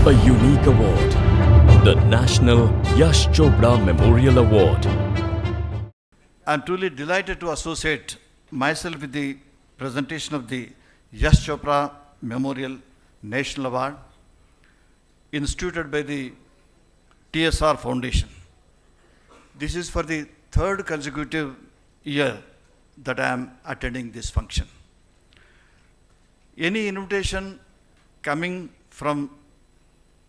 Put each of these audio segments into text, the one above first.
A unique award, the National Yash Chopra Memorial Award. I am truly delighted to associate myself with the presentation of the Yash Chopra Memorial National Award instituted by the TSR Foundation. This is for the third consecutive year that I am attending this function. Any invitation coming from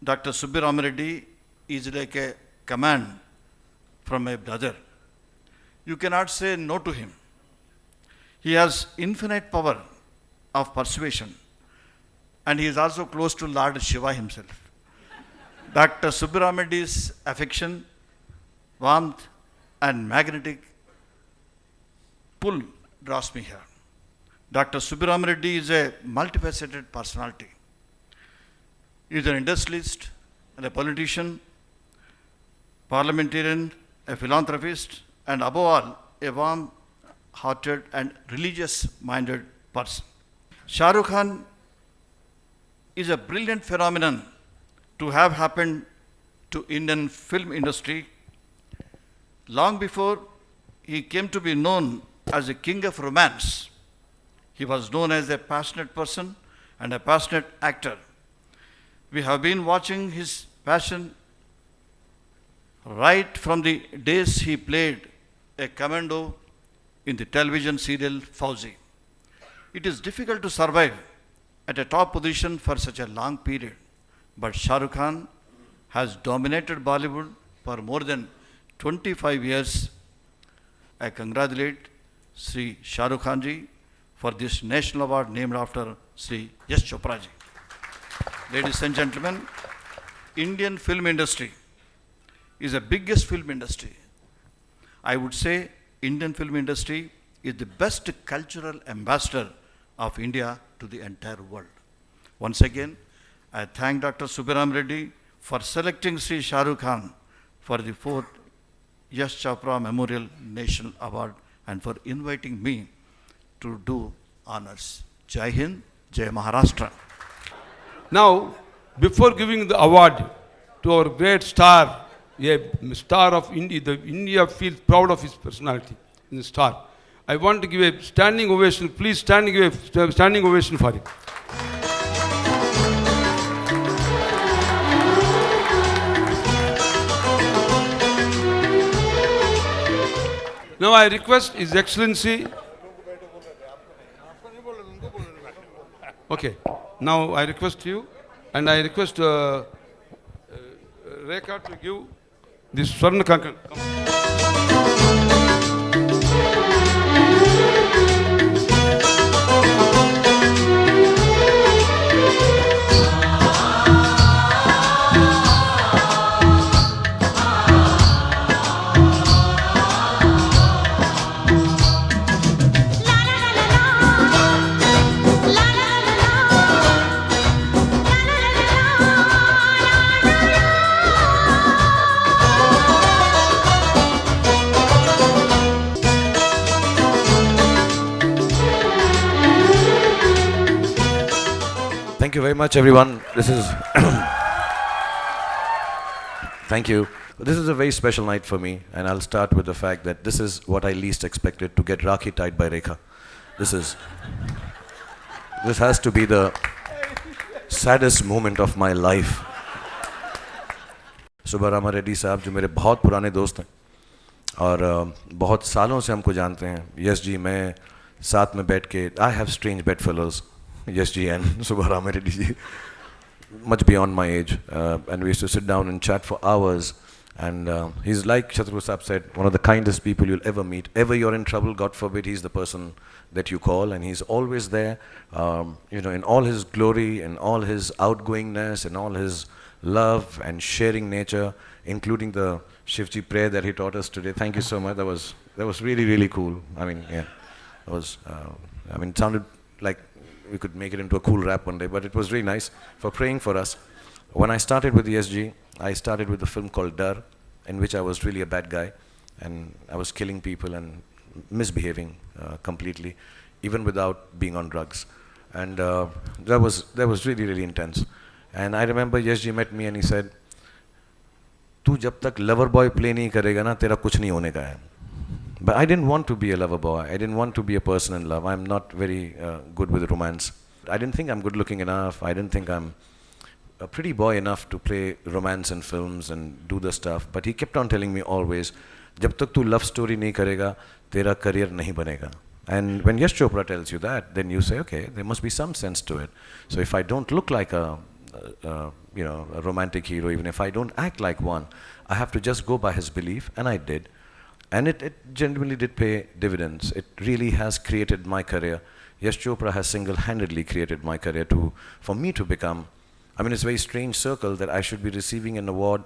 Dr. Subbi Ramareddy is like a command from a brother. You cannot say no to him. He has infinite power of persuasion, and he is also close to Lord Shiva himself. Dr. Subbi Ramareddy's affection, warmth, and magnetic pull draws me here. Dr. Subbi Ramareddy is a multifaceted personality. He is an industrialist and a politician, parliamentarian, a philanthropist, and above all, a warm-hearted and religious-minded person. Shah Rukh Khan is a brilliant phenomenon to have happened to Indian film industry long before he came to be known as a king of romance. He was known as a passionate person and a passionate actor. We have been watching his passion right from the days he played a commando in the television serial Fauzi. It is difficult to survive at a top position for such a long period, but Shah Rukh Khan has dominated Bollywood for more than 25 years. I congratulate Sri Shah Rukh Khan ji for this national award named after Sri Yash Chopra ji. Ladies and gentlemen, Indian film industry is the biggest film industry. I would say Indian film industry is the best cultural ambassador of India to the entire world. Once again, I thank Dr. Subbi Ramareddy for selecting Sri Shah Rukh Khan for the 4th Yash Chopra Memorial National Award and for inviting me to do honors. Jai Hind, Jai Maharashtra. Now, before giving the award to our great star, a star of India, India feels proud of his personality in the star. I want to give a standing ovation. Please stand and give a standing ovation for him. Now I request His Excellency. Okay. Now I request you, and I request Rekha to give this Swarna Kankan. Thank you very much, everyone. This is thank you. This is a very special night for me, and I'll start with the fact that this is what I least expected, to get Rakhi tied by Rekha. This has to be the saddest moment of my life. Subbi Ramareddy साहब जो मेरे बहुत पुराने दोस्त हैं और बहुत सालों से हमको जानते हैं. यश जी, मैं साथ में बैठ के I have strange bedfellows. Yes ji and Subbi Ramareddy ji, much beyond my age, and we used to sit down and chat for hours, and he's like Shatrughan Sahab said, one of the kindest people you'll ever meet. Ever you're in trouble, God forbid, he's the person that you call, and he's always there, in all his glory, in all his outgoingness, in all his love and sharing nature, including the Shivji prayer that he taught us today. Thank you so much. That was really, really cool. I mean, yeah, it sounded like we could make it into a cool rap one day, but it was really nice for praying for us. When I started with the SG, I started with a film called Dar, in which I was really a bad guy, and I was killing people and misbehaving completely, even without being on drugs. And that was really, really intense. And I remember Yash ji met me and he said, तू जब तक lover boy play नहीं करेगा ना तेरा कुछ नहीं होने का है. But I didn't want to be a lover boy. I didn't want to be a person in love. I'm not very good with romance. I didn't think I'm good looking enough. I didn't think I'm a pretty boy enough to play romance in films and do the stuff. But he kept on telling me always, जब तक तू love story नहीं करेगा तेरा career नहीं बनेगा. And when Yash Chopra tells you that, then you say, okay, there must be some sense to it. So if I don't look like a romantic hero, even if I don't act like one, I have to just go by his belief, and I did. And it genuinely did pay dividends. It really has created my career. Yash Chopra has single-handedly created my career for me to become, I mean, it's a very strange circle that I should be receiving an award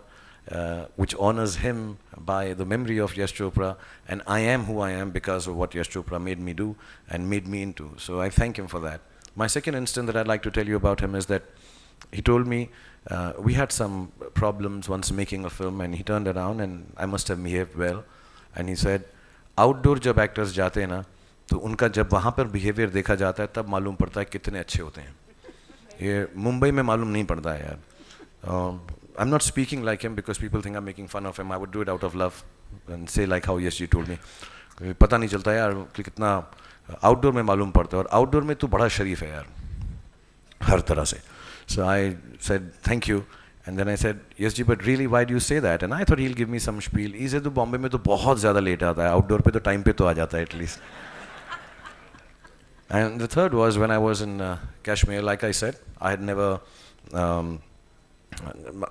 which honors him by the memory of Yash Chopra, and I am who I am because of what Yash Chopra made me do and made me into. So I thank him for that. My second instance that I'd like to tell you about him is that he told me, we had some problems once making a film, and he turned around and I must have behaved well. And he said, outdoor जब actors जाते हैं ना, तो उनका जब वहाँ पर behavior देखा जाता है तब मालूम पड़ता है कितने अच्छे होते हैं. ये मुंबई में मालूम नहीं पड़ता है यार. I'm not speaking like him because people think I'm making fun of him. I would do it out of love and say like how Yash ji told me. पता नहीं चलता यार कि कितना outdoor में मालूम पड़ता है, और outdoor में तू बड़ा शरीफ है यार हर तरह से. So I said thank you. And then I said, yes ji, but really why do you say that? And I thought he'll give me some spiel. He said, तो बॉम्बे में तो बहुत ज़्यादा लेट आता है, outdoor पे तो time पे तो आ जाता है at least. And the third was when I was in Kashmir, like I said, I had never,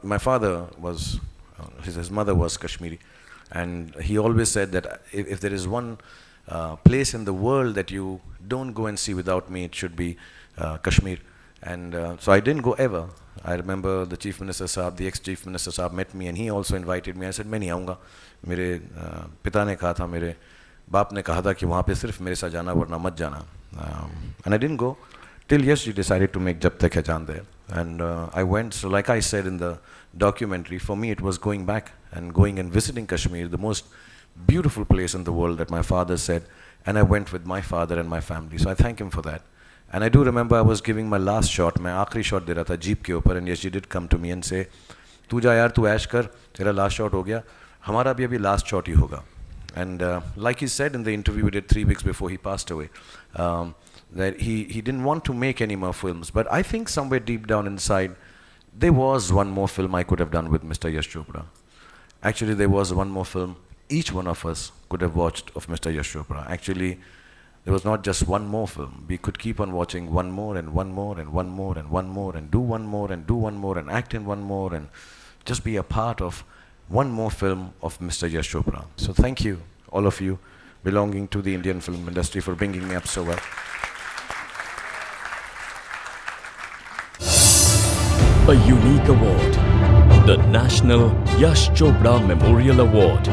my father was, his mother was Kashmiri, and he always said that if there is one place in the world that you don't go and see without me, it should be Kashmir. And so I didn't go ever. I remember the Chief Minister Saab, the ex-Chief Minister Saab met me and he also invited me. I said, मैं नहीं आऊँगा. मेरे पिता ने कहा था, मेरे बाप ने कहा था कि वहाँ पे सिर्फ मेरे साथ जाना वरना मत जाना. And I didn't go till Yash ji decided to make Jab Tak Hai Jaan there. And I went, so like I said in the documentary, for me it was going back and going and visiting Kashmir, the most beautiful place in the world that my father said. And I went with my father and my family. So I thank him for that. And I do remember I was giving my last shot. मैं आखिरी shot दे रहा था jeep के ऊपर, and Yash ji did come to me and say, तू जा यार, तू ऐश कर, तेरा last shot हो गया, हमारा भी अभी last shot ही होगा. And like he said in the interview we did 3 weeks before he passed away, that he didn't want to make any more films. But I think somewhere deep down inside, there was one more film I could have done with Mr. Yash Chopra. Actually, there was one more film each one of us could have watched of Mr. Yash Chopra. Actually, there was not just one more film. We could keep on watching one more and one more and one more and one more and do one more and do one more and act in one more and just be a part of one more film of Mr. Yash Chopra. So thank you, all of you belonging to the Indian film industry, for bringing me up so well. A unique award, the National Yash Chopra Memorial Award.